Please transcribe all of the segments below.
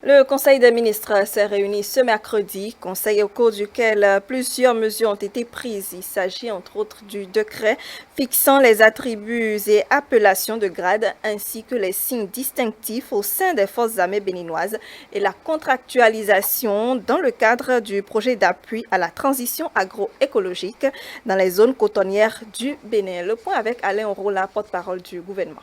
Le Conseil des ministres s'est réuni ce mercredi, conseil au cours duquel plusieurs mesures ont été prises. Il s'agit entre autres du décret fixant les attributs et appellations de grade ainsi que les signes distinctifs au sein des forces armées béninoises et la contractualisation dans le cadre du projet d'appui à la transition agroécologique dans les zones cotonnières du Bénin. Le point avec Alain Rolla, porte-parole du gouvernement.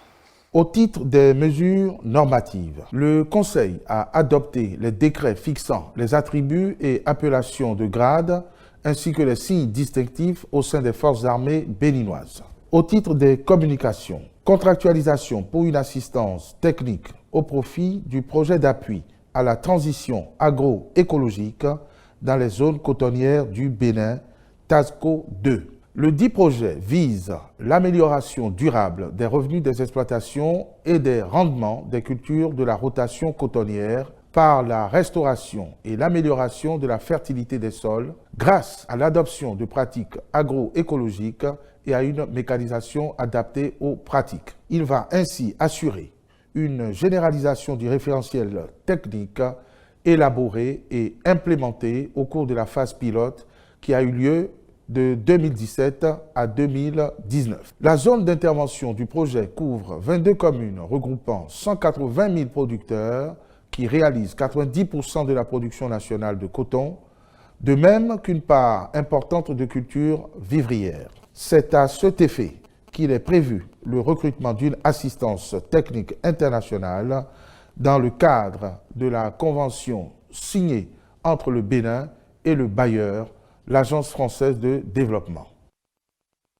Au titre des mesures normatives, le Conseil a adopté les décrets fixant les attributs et appellations de grade ainsi que les signes distinctifs au sein des forces armées béninoises. Au titre des communications, contractualisation pour une assistance technique au profit du projet d'appui à la transition agroécologique dans les zones cotonnières du Bénin, TASCO 2. Le dit projet vise l'amélioration durable des revenus des exploitations et des rendements des cultures de la rotation cotonnière par la restauration et l'amélioration de la fertilité des sols grâce à l'adoption de pratiques agroécologiques et à une mécanisation adaptée aux pratiques. Il va ainsi assurer une généralisation du référentiel technique élaboré et implémenté au cours de la phase pilote qui a eu lieu de 2017 à 2019. La zone d'intervention du projet couvre 22 communes regroupant 180 000 producteurs qui réalisent 90% de la production nationale de coton, de même qu'une part importante de cultures vivrières. C'est à cet effet qu'il est prévu le recrutement d'une assistance technique internationale dans le cadre de la convention signée entre le Bénin et le bailleur, l'Agence française de développement.